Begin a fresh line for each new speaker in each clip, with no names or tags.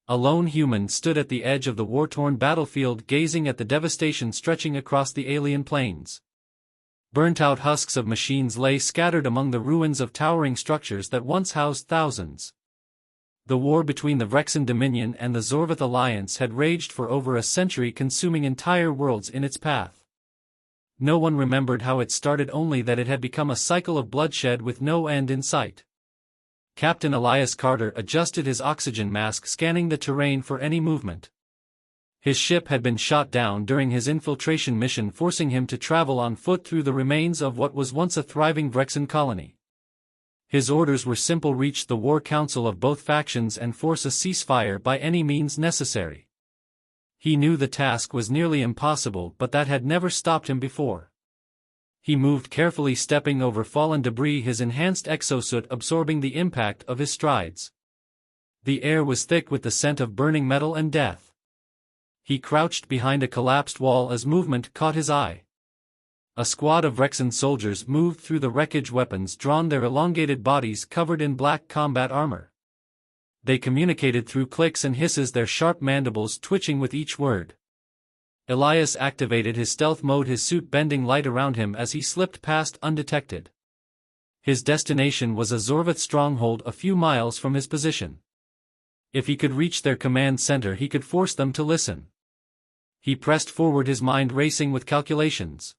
A lone human stood at the edge of the war-torn battlefield gazing at the devastation stretching across the alien plains. Burnt-out husks of machines lay scattered among the ruins of towering structures that once housed thousands. The war between the Vrexen Dominion and the Zorvath Alliance had raged for over a century, consuming entire worlds in its path. No one remembered how it started, only that it had become a cycle of bloodshed with no end in sight. Captain Elias Carter adjusted his oxygen mask, scanning the terrain for any movement. His ship had been shot down during his infiltration mission, forcing him to travel on foot through the remains of what was once a thriving Vrexen colony. His orders were simple: reach the war council of both factions and force a ceasefire by any means necessary. He knew the task was nearly impossible, but that had never stopped him before. He moved carefully, stepping over fallen debris, his enhanced exosuit absorbing the impact of his strides. The air was thick with the scent of burning metal and death. He crouched behind a collapsed wall as movement caught his eye. A squad of Vrexen soldiers moved through the wreckage, weapons drawn, their elongated bodies covered in black combat armor. They communicated through clicks and hisses, their sharp mandibles twitching with each word. Elias activated his stealth mode, his suit bending light around him as he slipped past undetected. His destination was a Zorvath stronghold a few miles from his position. If he could reach their command center, he could force them to listen. He pressed forward, his mind racing with calculations.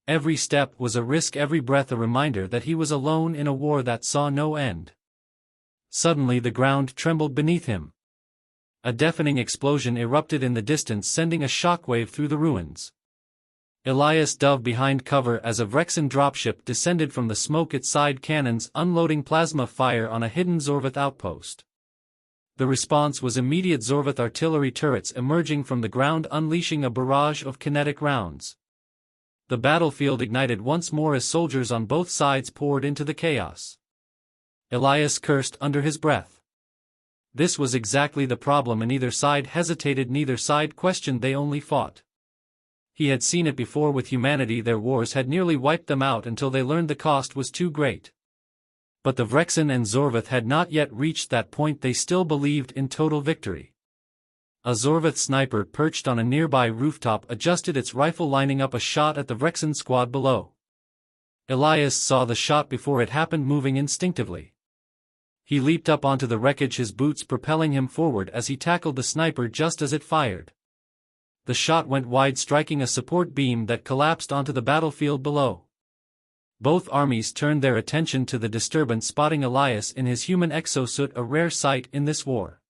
Every step was a risk, every breath a reminder that he was alone in a war that saw no end. Suddenly the ground trembled beneath him. A deafening explosion erupted in the distance, sending a shockwave through the ruins. Elias dove behind cover as a Vrexen dropship descended from the smoke, its side cannons unloading plasma fire on a hidden Zorvath outpost. The response was immediate, Zorvath artillery turrets emerging from the ground, unleashing a barrage of kinetic rounds. The battlefield ignited once more as soldiers on both sides poured into the chaos. Elias cursed under his breath. This was exactly the problem. Neither side hesitated, neither side questioned, they only fought. He had seen it before with humanity. Their wars had nearly wiped them out until they learned the cost was too great. But the Vrexen and Zorvath had not yet reached that point. They still believed in total victory. A Zorvath sniper perched on a nearby rooftop adjusted its rifle, lining up a shot at the Vrexen squad below. Elias saw the shot before it happened, moving instinctively. He leaped up onto the wreckage, his boots propelling him forward as he tackled the sniper just as it fired. The shot went wide, striking a support beam that collapsed onto the battlefield below. Both armies turned their attention to the disturbance, spotting Elias in his human exosuit, a rare sight in this war.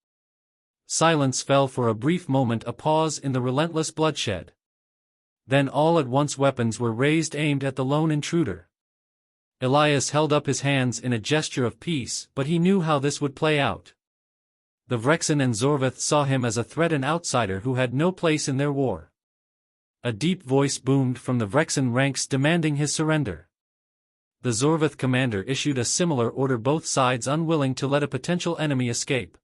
Silence fell for a brief moment, a pause in the relentless bloodshed. Then all at once weapons were raised, aimed at the lone intruder. Elias held up his hands in a gesture of peace, but he knew how this would play out. The Vrexen and Zorvath saw him as a threat, an outsider who had no place in their war. A deep voice boomed from the Vrexen ranks demanding his surrender. The Zorvath commander issued a similar order, both sides unwilling to let a potential enemy escape.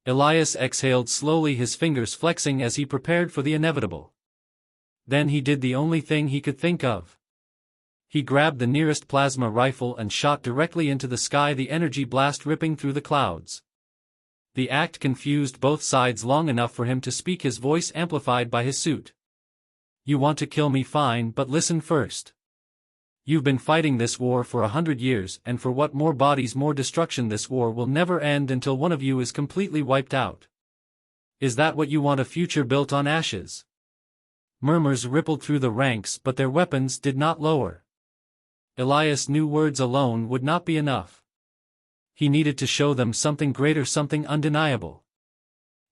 Elias exhaled slowly, his fingers flexing as he prepared for the inevitable. Then he did the only thing he could think of. He grabbed the nearest plasma rifle and shot directly into the sky, the energy blast ripping through the clouds. The act confused both sides long enough for him to speak, his voice amplified by his suit. "You want to kill me, fine, but listen first. You've been fighting this war for 100 years, and for what? More bodies, more destruction. This war will never end until one of you is completely wiped out. Is that what you want, a future built on ashes?" Murmurs rippled through the ranks, but their weapons did not lower. Elias knew words alone would not be enough. He needed to show them something greater, something undeniable.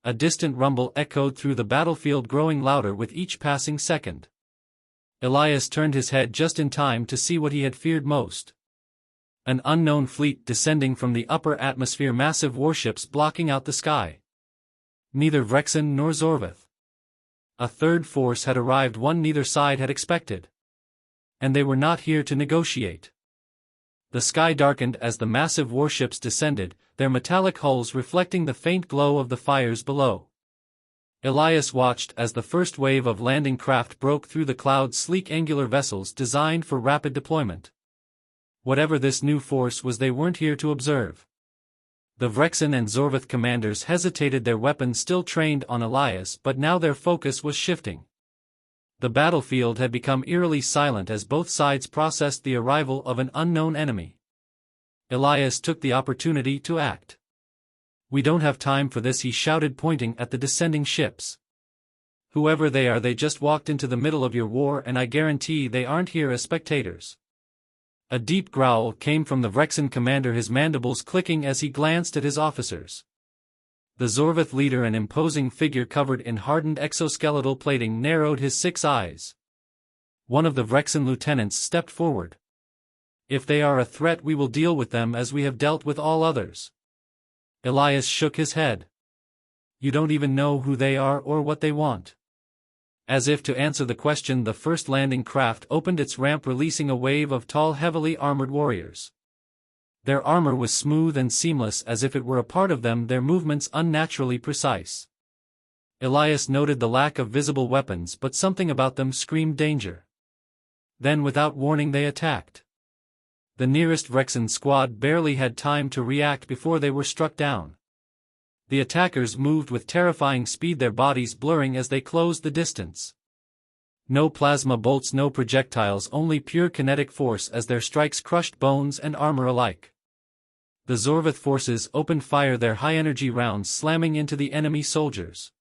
A distant rumble echoed through the battlefield, growing louder with each passing second. Elias turned his head just in time to see what he had feared most. An unknown fleet descending from the upper atmosphere, massive warships blocking out the sky. Neither Vrexen nor Zorvath. A third force had arrived, one neither side had expected. And they were not here to negotiate. The sky darkened as the massive warships descended, their metallic hulls reflecting the faint glow of the fires below. Elias watched as the first wave of landing craft broke through the clouds, sleek angular vessels designed for rapid deployment. Whatever this new force was, they weren't here to observe. The Vrexen and Zorvith commanders hesitated, their weapons still trained on Elias, but now their focus was shifting. The battlefield had become eerily silent as both sides processed the arrival of an unknown enemy. Elias took the opportunity to act. "We don't have time for this," he shouted, pointing at the descending ships. "Whoever they are, they just walked into the middle of your war, and I guarantee they aren't here as spectators." A deep growl came from the Vrexen commander, his mandibles clicking as he glanced at his officers. The Zorvith leader, an imposing figure covered in hardened exoskeletal plating, narrowed his 6 eyes. One of the Vrexen lieutenants stepped forward. "If they are a threat, we will deal with them as we have dealt with all others." Elias shook his head. "You don't even know who they are or what they want." As if to answer the question, the first landing craft opened its ramp, releasing a wave of tall, heavily armored warriors. Their armor was smooth and seamless, as if it were a part of them, their movements unnaturally precise. Elias noted the lack of visible weapons, but something about them screamed danger. Then, without warning, they attacked. The nearest Vrexen squad barely had time to react before they were struck down. The attackers moved with terrifying speed, their bodies blurring as they closed the distance. No plasma bolts, no projectiles, only pure kinetic force as their strikes crushed bones and armor alike. The Zorvith forces opened fire, their high-energy rounds slamming into the enemy soldiers.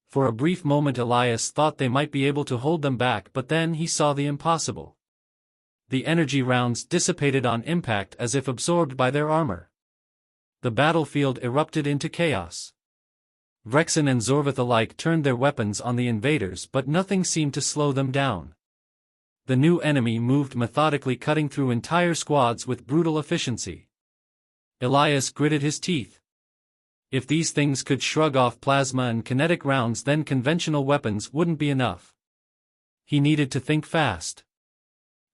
For a brief moment Elias thought they might be able to hold them back, but then he saw the impossible. The energy rounds dissipated on impact as if absorbed by their armor. The battlefield erupted into chaos. Vrexen and Zorvith alike turned their weapons on the invaders, but nothing seemed to slow them down. The new enemy moved methodically, cutting through entire squads with brutal efficiency. Elias gritted his teeth. If these things could shrug off plasma and kinetic rounds, then conventional weapons wouldn't be enough. He needed to think fast.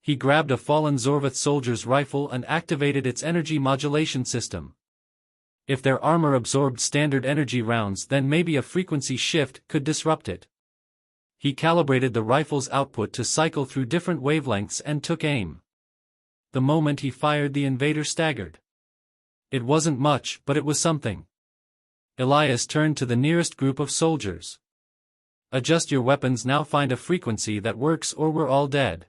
He grabbed a fallen Zorvith soldier's rifle and activated its energy modulation system. If their armor absorbed standard energy rounds, then maybe a frequency shift could disrupt it. He calibrated the rifle's output to cycle through different wavelengths and took aim. The moment he fired, the invader staggered. It wasn't much, but it was something. Elias turned to the nearest group of soldiers. "Adjust your weapons now, find a frequency that works or we're all dead."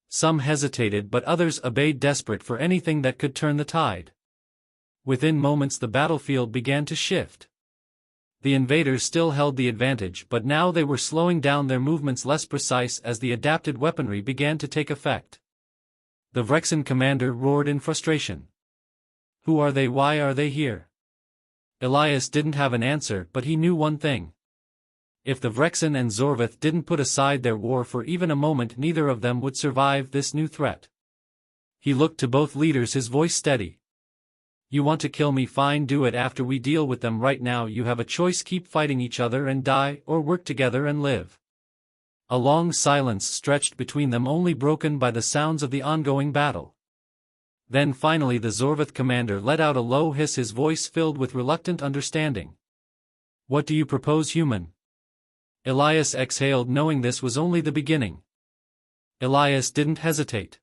Some hesitated, but others obeyed, desperate for anything that could turn the tide. Within moments the battlefield began to shift. The invaders still held the advantage, but now they were slowing down, their movements less precise as the adapted weaponry began to take effect. The Vrexen commander roared in frustration. "Who are they? Why are they here?" Elias didn't have an answer, but he knew one thing. If the Vrexen and Zorvith didn't put aside their war for even a moment, neither of them would survive this new threat. He looked to both leaders, his voice steady. "You want to kill me? Fine, do it after we deal with them. Right now you have a choice: keep fighting each other and die, or work together and live." A long silence stretched between them, only broken by the sounds of the ongoing battle. Then finally the Zorvith commander let out a low hiss, his voice filled with reluctant understanding. "What do you propose, human?" Elias exhaled, knowing this was only the beginning. Elias didn't hesitate.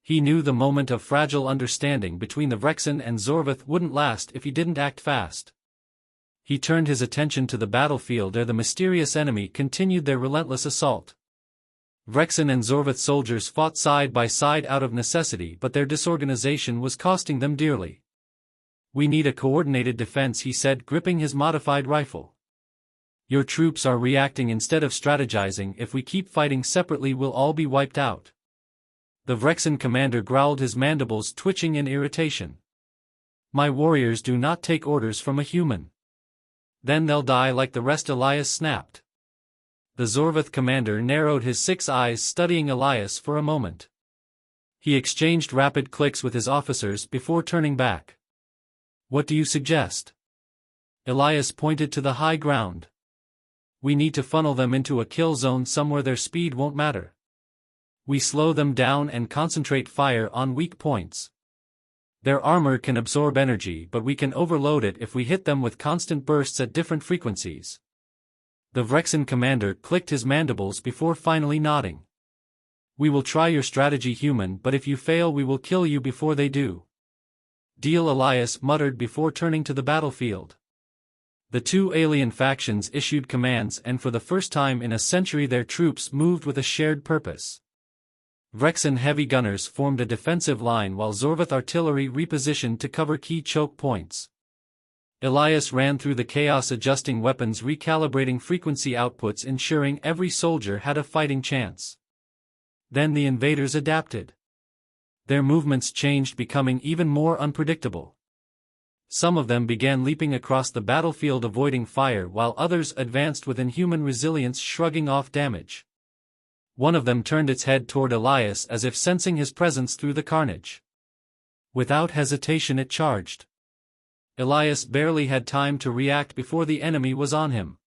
He knew the moment of fragile understanding between the Vrexen and Zorvith wouldn't last if he didn't act fast. He turned his attention to the battlefield, where the mysterious enemy continued their relentless assault. Vrexen and Zorvith soldiers fought side by side out of necessity, but their disorganization was costing them dearly. "We need a coordinated defense," he said, gripping his modified rifle. "Your troops are reacting instead of strategizing. If we keep fighting separately, we'll all be wiped out." The Vrexen commander growled, his mandibles twitching in irritation. "My warriors do not take orders from a human. Then they'll die like the rest," Elias snapped. The Zorvith commander narrowed his 6 eyes, studying Elias for a moment. He exchanged rapid clicks with his officers before turning back. "What do you suggest?" Elias pointed to the high ground. "We need to funnel them into a kill zone somewhere their speed won't matter. We slow them down and concentrate fire on weak points. Their armor can absorb energy, but we can overload it if we hit them with constant bursts at different frequencies." The Vrexen commander clicked his mandibles before finally nodding. "We will try your strategy, human, but if you fail we will kill you before they do." Deal, Elias muttered before turning to the battlefield. The two alien factions issued commands, and for the first time in a century their troops moved with a shared purpose. Vrexen heavy gunners formed a defensive line while Zorvath artillery repositioned to cover key choke points. Elias ran through the chaos, adjusting weapons, recalibrating frequency outputs, ensuring every soldier had a fighting chance. Then the invaders adapted. Their movements changed, becoming even more unpredictable. Some of them began leaping across the battlefield, avoiding fire, while others advanced with inhuman resilience, shrugging off damage. One of them turned its head toward Elias as if sensing his presence through the carnage. Without hesitation it charged. Elias barely had time to react before the enemy was on him.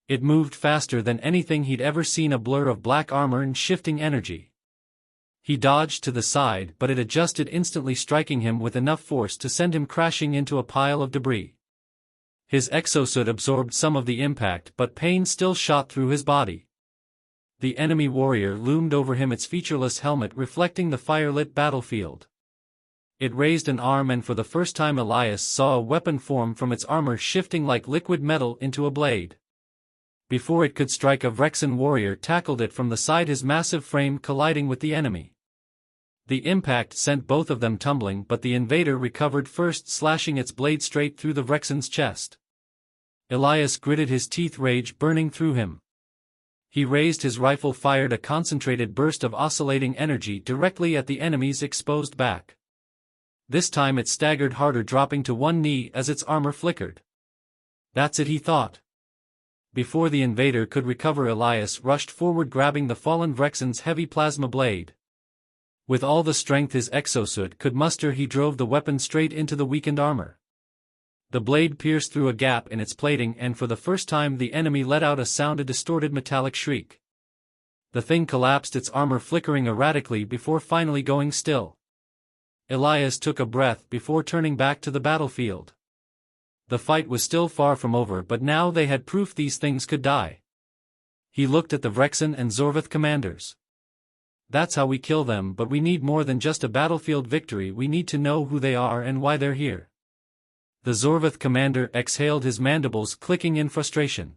It moved faster than anything he'd ever seen, a blur of black armor and shifting energy. He dodged to the side, but it adjusted instantly, striking him with enough force to send him crashing into a pile of debris. His exosuit absorbed some of the impact, but pain still shot through his body. The enemy warrior loomed over him, its featureless helmet reflecting the firelit battlefield. It raised an arm, and for the first time Elias saw a weapon form from its armor, shifting like liquid metal into a blade. Before it could strike, a Vrexen warrior tackled it from the side, his massive frame colliding with the enemy. The impact sent both of them tumbling, but the invader recovered first, slashing its blade straight through the Vrexen's chest. Elias gritted his teeth, rage burning through him. He raised his rifle, fired a concentrated burst of oscillating energy directly at the enemy's exposed back. This time it staggered harder, dropping to one knee as its armor flickered. That's it, he thought. Before the invader could recover, Elias rushed forward, grabbing the fallen Vrexen's heavy plasma blade. With all the strength his exosuit could muster, he drove the weapon straight into the weakened armor. The blade pierced through a gap in its plating, and for the first time the enemy let out a sound, a distorted metallic shriek. The thing collapsed, its armor flickering erratically before finally going still. Elias took a breath before turning back to the battlefield. The fight was still far from over, but now they had proof these things could die. He looked at the Vrexen and Zorvath commanders. That's how we kill them, but we need more than just a battlefield victory. We need to know who they are and why they're here. The Zorvath commander exhaled, his mandibles clicking in frustration.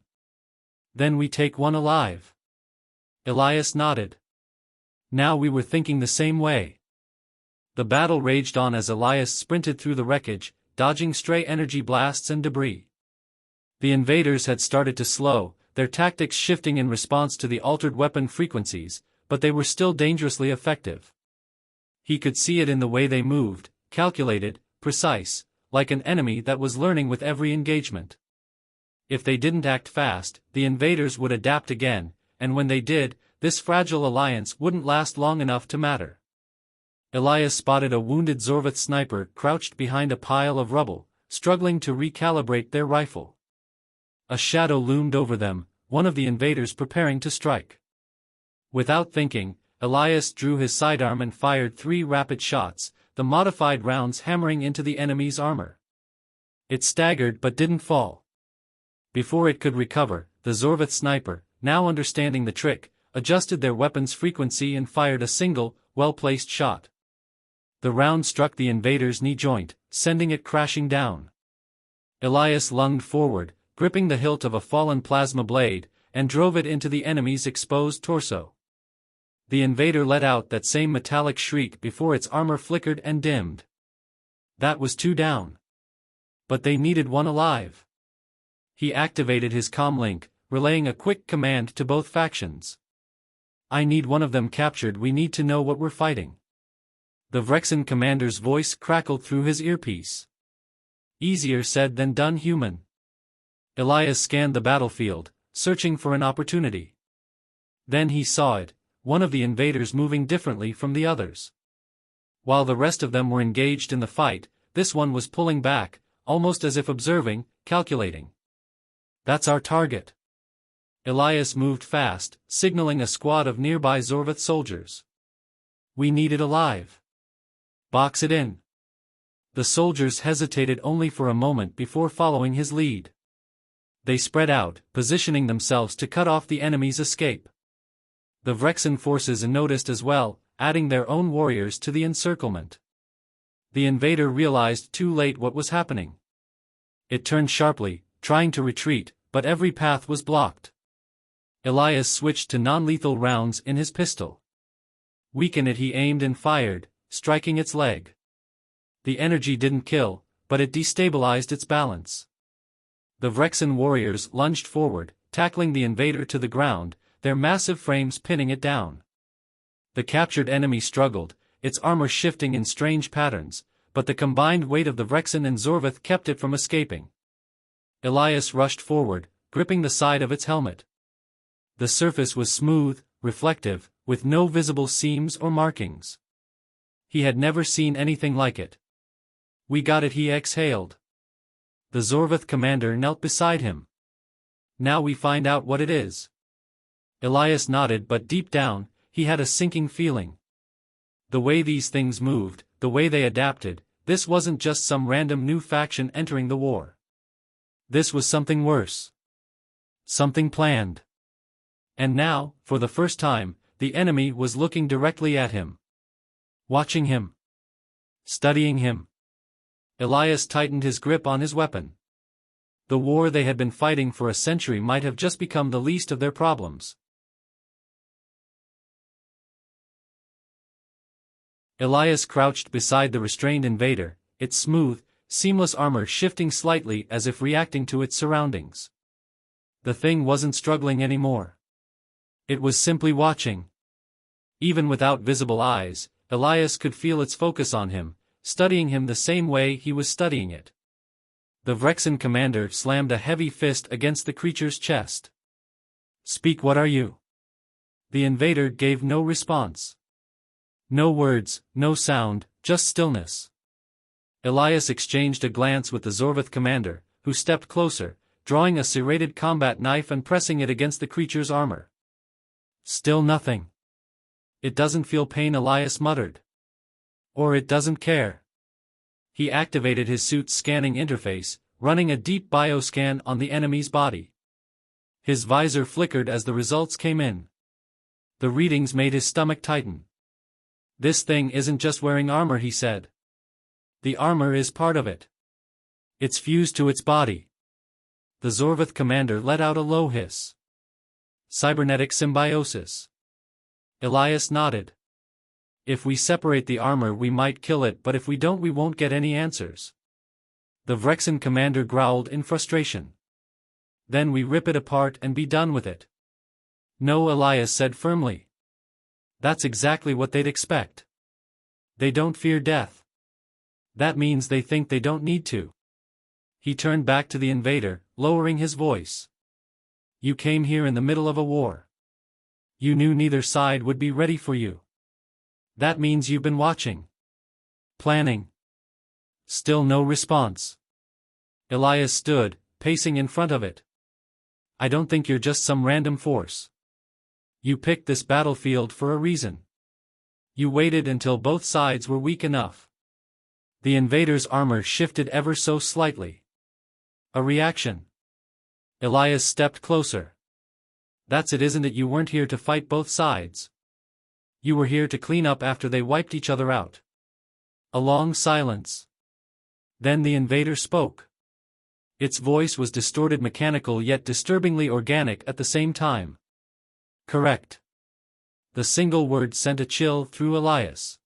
Then we take one alive. Elias nodded. Now we were thinking the same way. The battle raged on as Elias sprinted through the wreckage, dodging stray energy blasts and debris. The invaders had started to slow, their tactics shifting in response to the altered weapon frequencies, but they were still dangerously effective. He could see it in the way they moved, calculated, precise, like an enemy that was learning with every engagement. If they didn't act fast, the invaders would adapt again, and when they did, this fragile alliance wouldn't last long enough to matter. Elias spotted a wounded Zorvath sniper crouched behind a pile of rubble, struggling to recalibrate their rifle. A shadow loomed over them, one of the invaders preparing to strike. Without thinking, Elias drew his sidearm and fired 3 rapid shots, the modified rounds hammering into the enemy's armor. It staggered but didn't fall. Before it could recover, the Zorvath sniper, now understanding the trick, adjusted their weapon's frequency and fired a single, well-placed shot. The round struck the invader's knee joint, sending it crashing down. Elias lunged forward, gripping the hilt of a fallen plasma blade, and drove it into the enemy's exposed torso. The invader let out that same metallic shriek before its armor flickered and dimmed. That was 2 down. But they needed one alive. He activated his comlink, relaying a quick command to both factions. I need one of them captured. We need to know what we're fighting. The Vrexen commander's voice crackled through his earpiece. Easier said than done, human. Elias scanned the battlefield, searching for an opportunity. Then he saw it. One of the invaders moving differently from the others. While the rest of them were engaged in the fight, this one was pulling back, almost as if observing, calculating. That's our target. Elias moved fast, signaling a squad of nearby Zorvath soldiers. We need it alive. Box it in. The soldiers hesitated only for a moment before following his lead. They spread out, positioning themselves to cut off the enemy's escape. The Vrexen forces noticed as well, adding their own warriors to the encirclement. The invader realized too late what was happening. It turned sharply, trying to retreat, but every path was blocked. Elias switched to non-lethal rounds in his pistol. Weaken it, he aimed and fired, striking its leg. The energy didn't kill, but it destabilized its balance. The Vrexen warriors lunged forward, tackling the invader to the ground, their massive frames pinning it down. The captured enemy struggled, its armor shifting in strange patterns, but the combined weight of the Vrexen and Zorveth kept it from escaping. Elias rushed forward, gripping the side of its helmet. The surface was smooth, reflective, with no visible seams or markings. He had never seen anything like it. "We got it," he exhaled. The Zorveth commander knelt beside him. "Now we find out what it is." Elias nodded, but deep down, he had a sinking feeling. The way these things moved, the way they adapted, this wasn't just some random new faction entering the war. This was something worse. Something planned. And now, for the first time, the enemy was looking directly at him. Watching him. Studying him. Elias tightened his grip on his weapon. The war they had been fighting for a century might have just become the least of their problems. Elias crouched beside the restrained invader, its smooth, seamless armor shifting slightly as if reacting to its surroundings. The thing wasn't struggling anymore. It was simply watching. Even without visible eyes, Elias could feel its focus on him, studying him the same way he was studying it. The Vrexen commander slammed a heavy fist against the creature's chest. "Speak, what are you?" The invader gave no response. No words, no sound, just stillness. Elias exchanged a glance with the Zorveth commander, who stepped closer, drawing a serrated combat knife and pressing it against the creature's armor. Still nothing. "It doesn't feel pain," Elias muttered. "Or it doesn't care." He activated his suit's scanning interface, running a deep bioscan on the enemy's body. His visor flickered as the results came in. The readings made his stomach tighten. "This thing isn't just wearing armor," he said. "The armor is part of it. It's fused to its body." The Zorveth commander let out a low hiss. "Cybernetic symbiosis." Elias nodded. "If we separate the armor we might kill it, but if we don't we won't get any answers." The Vrexen commander growled in frustration. "Then we rip it apart and be done with it." "No," Elias said firmly. "That's exactly what they'd expect. They don't fear death. That means they think they don't need to." He turned back to the invader, lowering his voice. "You came here in the middle of a war. You knew neither side would be ready for you. That means you've been watching. Planning." Still no response. Elias stood, pacing in front of it. "I don't think you're just some random force. You picked this battlefield for a reason. You waited until both sides were weak enough." The invader's armor shifted ever so slightly. A reaction. Elias stepped closer. "That's it, isn't it? You weren't here to fight both sides. You were here to clean up after they wiped each other out." A long silence. Then the invader spoke. Its voice was distorted, mechanical, yet disturbingly organic at the same time. "Correct." The single word sent a chill through Elias.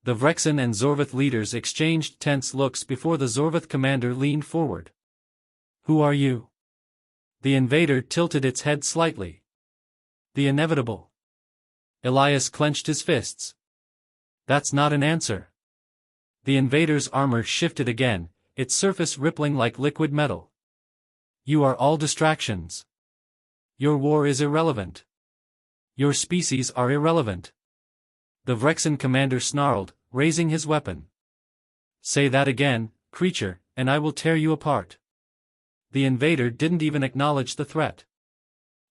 The Vrexen and Zorveth leaders exchanged tense looks before the Zorveth commander leaned forward. "Who are you?" The invader tilted its head slightly. "The inevitable." Elias clenched his fists. "That's not an answer." The invader's armor shifted again, its surface rippling like liquid metal. "You are all distractions. Your war is irrelevant. Your species are irrelevant." The Vrexen commander snarled, raising his weapon. "Say that again, creature, and I will tear you apart." The invader didn't even acknowledge the threat.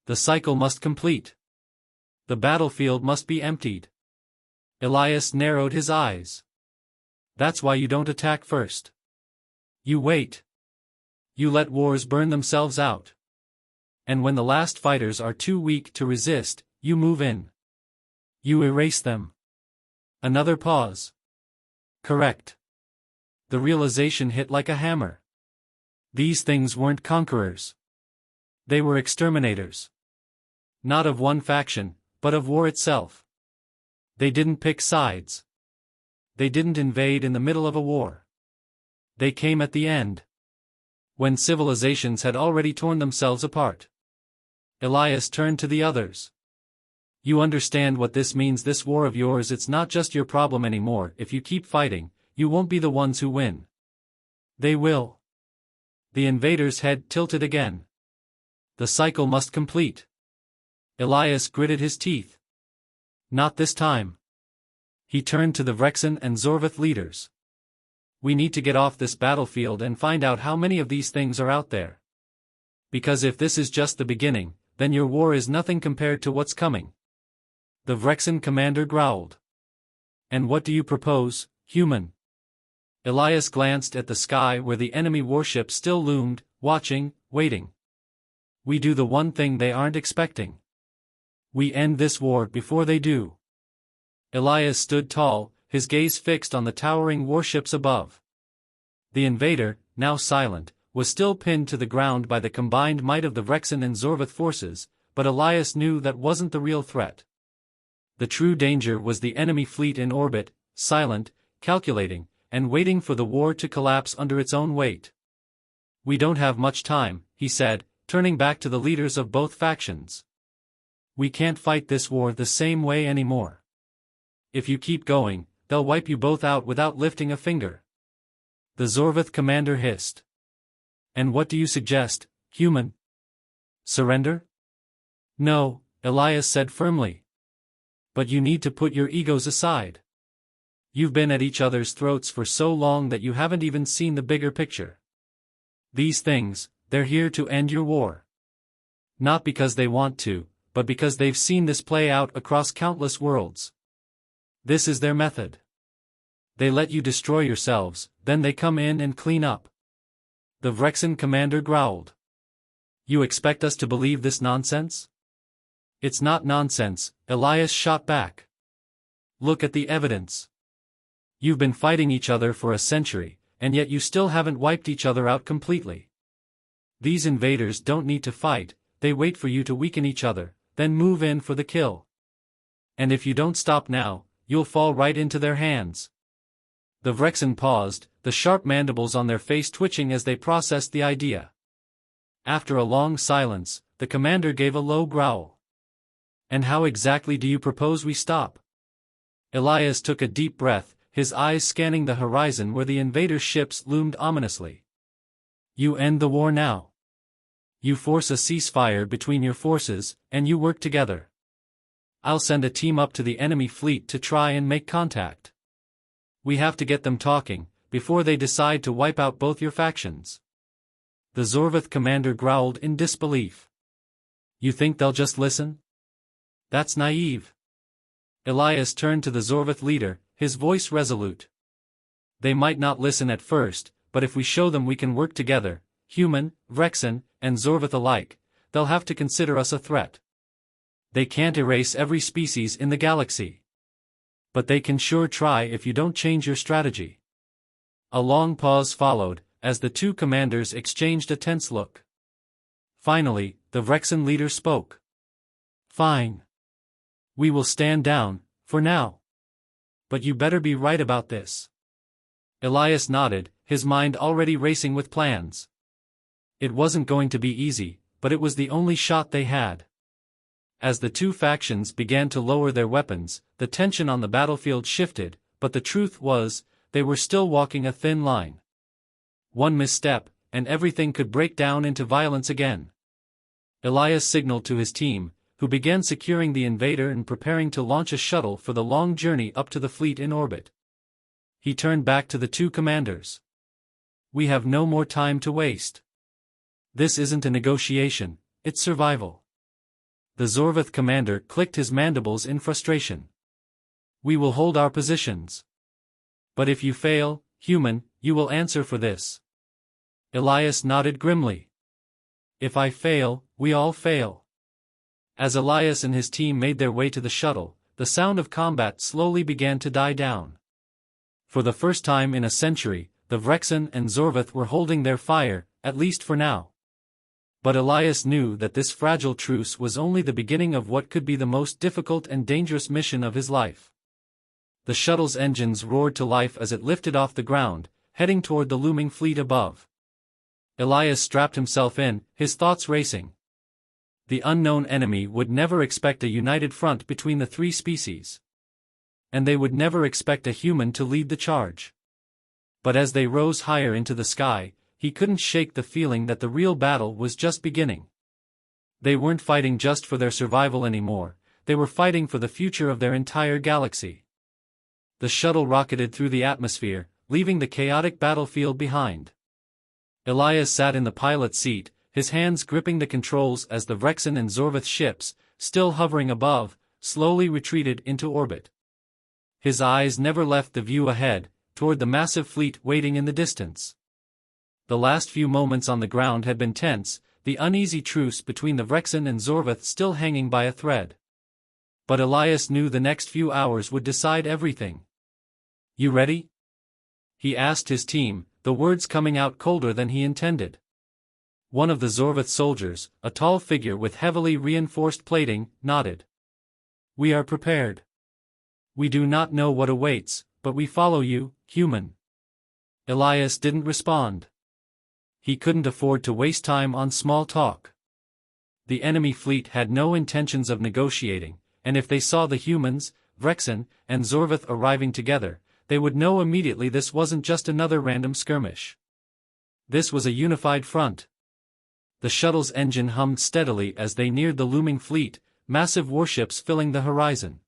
The cycle must complete. The battlefield must be emptied. Elias narrowed his eyes. "That's why you don't attack first. You wait. You let wars burn themselves out. And when the last fighters are too weak to resist, you move in. You erase them." Another pause. "Correct." The realization hit like a hammer. These things weren't conquerors. They were exterminators. Not of one faction, but of war itself. They didn't pick sides. They didn't invade in the middle of a war. They came at the end, when civilizations had already torn themselves apart. Elias turned to the others. You understand what this means? This war of yours, it's not just your problem anymore. If you keep fighting, you won't be the ones who win. They will. The invader's head tilted again. The cycle must complete. Elias gritted his teeth. Not this time. He turned to the Vrexen and Zorvith leaders. We need to get off this battlefield and find out how many of these things are out there. Because if this is just the beginning, then your war is nothing compared to what's coming. The Vrexen commander growled. And what do you propose, human? Elias glanced at the sky where the enemy warship still loomed, watching, waiting. We do the one thing they aren't expecting. We end this war before they do. Elias stood tall, his gaze fixed on the towering warships above. The invader, now silent, was still pinned to the ground by the combined might of the Vrexen and Zorvith forces, but Elias knew that wasn't the real threat. The true danger was the enemy fleet in orbit, silent, calculating, and waiting for the war to collapse under its own weight. We don't have much time, he said, turning back to the leaders of both factions. We can't fight this war the same way anymore. If you keep going, they'll wipe you both out without lifting a finger. The Zorvith commander hissed. And what do you suggest, human? Surrender? No, Elias said firmly. But you need to put your egos aside. You've been at each other's throats for so long that you haven't even seen the bigger picture. These things, they're here to end your war. Not because they want to, but because they've seen this play out across countless worlds. This is their method. They let you destroy yourselves, then they come in and clean up. The Vrexen commander growled. You expect us to believe this nonsense? It's not nonsense, Elias shot back. Look at the evidence. You've been fighting each other for a century, and yet you still haven't wiped each other out completely. These invaders don't need to fight, they wait for you to weaken each other, then move in for the kill. And if you don't stop now, you'll fall right into their hands. The Vrexen paused, the sharp mandibles on their face twitching as they processed the idea. After a long silence, the commander gave a low growl. And how exactly do you propose we stop? Elias took a deep breath, his eyes scanning the horizon where the invaders' ships loomed ominously. You end the war now. You force a ceasefire between your forces, and you work together. I'll send a team up to the enemy fleet to try and make contact. We have to get them talking, before they decide to wipe out both your factions. The Zorvith commander growled in disbelief. You think they'll just listen? That's naive. Elias turned to the Zorvith leader, his voice resolute. They might not listen at first, but if we show them we can work together, human, Vrexen, and Zorvith alike, they'll have to consider us a threat. They can't erase every species in the galaxy. But they can sure try if you don't change your strategy. A long pause followed, as the two commanders exchanged a tense look. Finally, the Vrexen leader spoke. Fine. We will stand down, for now. But you better be right about this. Elias nodded, his mind already racing with plans. It wasn't going to be easy, but it was the only shot they had. As the two factions began to lower their weapons, the tension on the battlefield shifted, but the truth was, they were still walking a thin line. One misstep, and everything could break down into violence again. Elias signaled to his team, who began securing the invader and preparing to launch a shuttle for the long journey up to the fleet in orbit. He turned back to the two commanders. We have no more time to waste. This isn't a negotiation, it's survival. The Zorvith commander clicked his mandibles in frustration. We will hold our positions. But if you fail, human, you will answer for this. Elias nodded grimly. If I fail, we all fail. As Elias and his team made their way to the shuttle, the sound of combat slowly began to die down. For the first time in a century, The Vrexen and Zorvath were holding their fire, at least for now. But Elias knew that this fragile truce was only the beginning of what could be the most difficult and dangerous mission of his life. The shuttle's engines roared to life as it lifted off the ground, heading toward the looming fleet above. Elias strapped himself in, his thoughts racing. The unknown enemy would never expect a united front between the three species. And they would never expect a human to lead the charge. But as they rose higher into the sky, he couldn't shake the feeling that the real battle was just beginning. They weren't fighting just for their survival anymore, they were fighting for the future of their entire galaxy. The shuttle rocketed through the atmosphere, leaving the chaotic battlefield behind. Elias sat in the pilot's seat, his hands gripping the controls as the Vrexen and Zorvath ships, still hovering above, slowly retreated into orbit. His eyes never left the view ahead, toward the massive fleet waiting in the distance. The last few moments on the ground had been tense, the uneasy truce between the Vrexen and Zorvath still hanging by a thread. But Elias knew the next few hours would decide everything. "You ready?" he asked his team, the words coming out colder than he intended. One of the Zorvath soldiers, a tall figure with heavily reinforced plating, nodded. "We are prepared. We do not know what awaits, but we follow you, human." Elias didn't respond. He couldn't afford to waste time on small talk. The enemy fleet had no intentions of negotiating, and if they saw the humans, Vrexen, and Zorvath arriving together, they would know immediately this wasn't just another random skirmish. This was a unified front. The shuttle's engine hummed steadily as they neared the looming fleet, massive warships filling the horizon.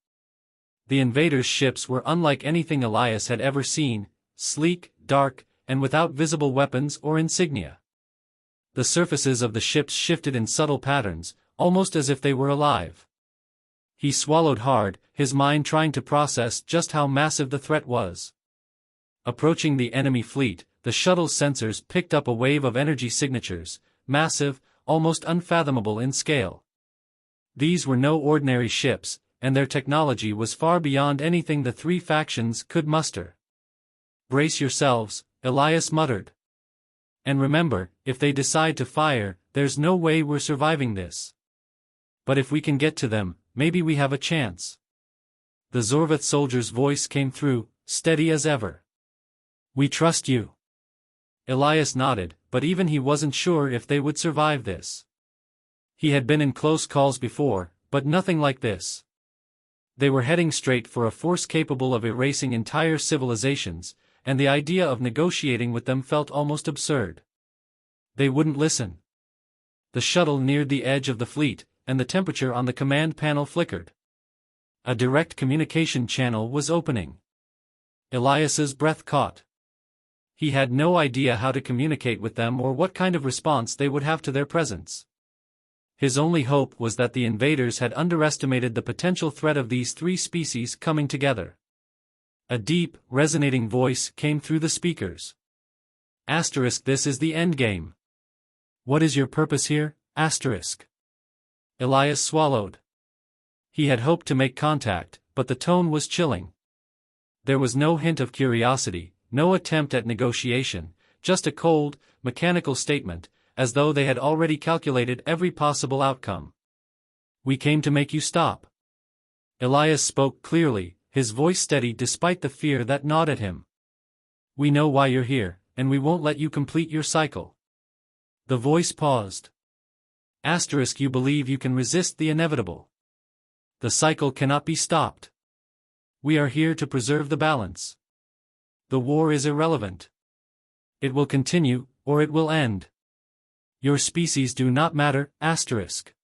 The invaders' ships were unlike anything Elias had ever seen, sleek, dark, and without visible weapons or insignia. The surfaces of the ships shifted in subtle patterns, almost as if they were alive. He swallowed hard, his mind trying to process just how massive the threat was. Approaching the enemy fleet, the shuttle's sensors picked up a wave of energy signatures, massive, almost unfathomable in scale. These were no ordinary ships, and their technology was far beyond anything the three factions could muster. "Brace yourselves," Elias muttered. "And remember, if they decide to fire, there's no way we're surviving this. But if we can get to them, maybe we have a chance." The Zorvath soldier's voice came through, steady as ever. "We trust you." Elias nodded, but even he wasn't sure if they would survive this. He had been in close calls before, but nothing like this. They were heading straight for a force capable of erasing entire civilizations, and the idea of negotiating with them felt almost absurd. They wouldn't listen. The shuttle neared the edge of the fleet, and the temperature on the command panel flickered. A direct communication channel was opening. Elias's breath caught. He had no idea how to communicate with them or what kind of response they would have to their presence. His only hope was that the invaders had underestimated the potential threat of these three species coming together. A deep, resonating voice came through the speakers. "Asterisk, this is the endgame. What is your purpose here, asterisk?" Elias swallowed. He had hoped to make contact, but the tone was chilling. There was no hint of curiosity, no attempt at negotiation, just a cold, mechanical statement, as though they had already calculated every possible outcome. "We came to make you stop." Elias spoke clearly, his voice steady despite the fear that gnawed at him. "We know why you're here, and we won't let you complete your cycle." The voice paused. "Asterisk, you believe you can resist the inevitable. The cycle cannot be stopped. We are here to preserve the balance. The war is irrelevant. It will continue, or it will end. Your species do not matter, asterisk."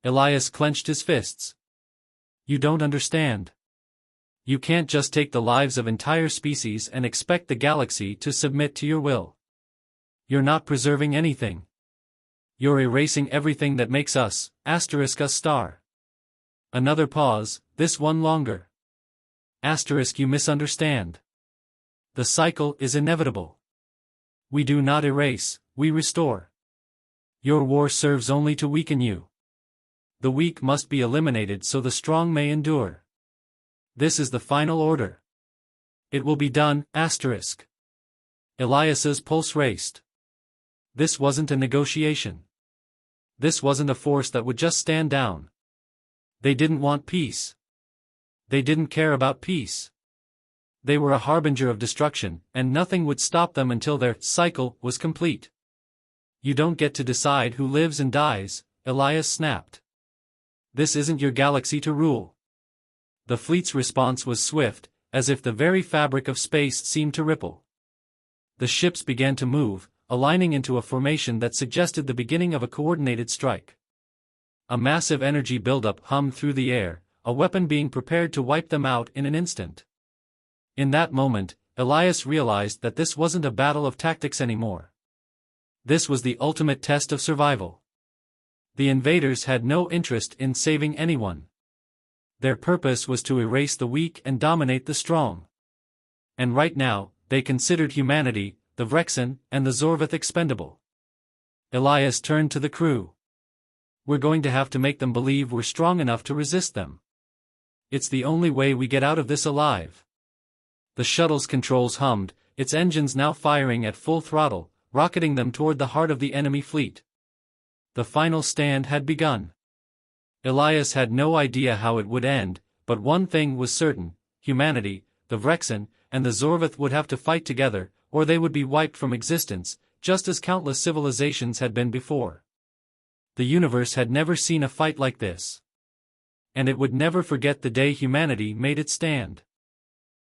Elias clenched his fists. "You don't understand. You can't just take the lives of entire species and expect the galaxy to submit to your will. You're not preserving anything. You're erasing everything that makes us, asterisk, a star." Another pause, this one longer. "Asterisk, you misunderstand. The cycle is inevitable. We do not erase, we restore. Your war serves only to weaken you. The weak must be eliminated so the strong may endure. This is the final order. It will be done, asterisk." Elias's pulse raced. This wasn't a negotiation. This wasn't a force that would just stand down. They didn't want peace. They didn't care about peace. They were a harbinger of destruction, and nothing would stop them until their cycle was complete. You don't get to decide who lives and dies, Elias snapped. This isn't your galaxy to rule. The fleet's response was swift, as if the very fabric of space seemed to ripple. The ships began to move, aligning into a formation that suggested the beginning of a coordinated strike. A massive energy buildup hummed through the air, a weapon being prepared to wipe them out in an instant. In that moment, Elias realized that this wasn't a battle of tactics anymore. This was the ultimate test of survival. The invaders had no interest in saving anyone. Their purpose was to erase the weak and dominate the strong. And right now, they considered humanity, the Vrexen, and the Zorvath expendable. Elias turned to the crew. We're going to have to make them believe we're strong enough to resist them. It's the only way we get out of this alive. The shuttle's controls hummed, its engines now firing at full throttle, rocketing them toward the heart of the enemy fleet. The final stand had begun. Elias had no idea how it would end, but one thing was certain: humanity, the Vrexen, and the Zorvath would have to fight together, or they would be wiped from existence, just as countless civilizations had been before. The universe had never seen a fight like this. And it would never forget the day humanity made its stand.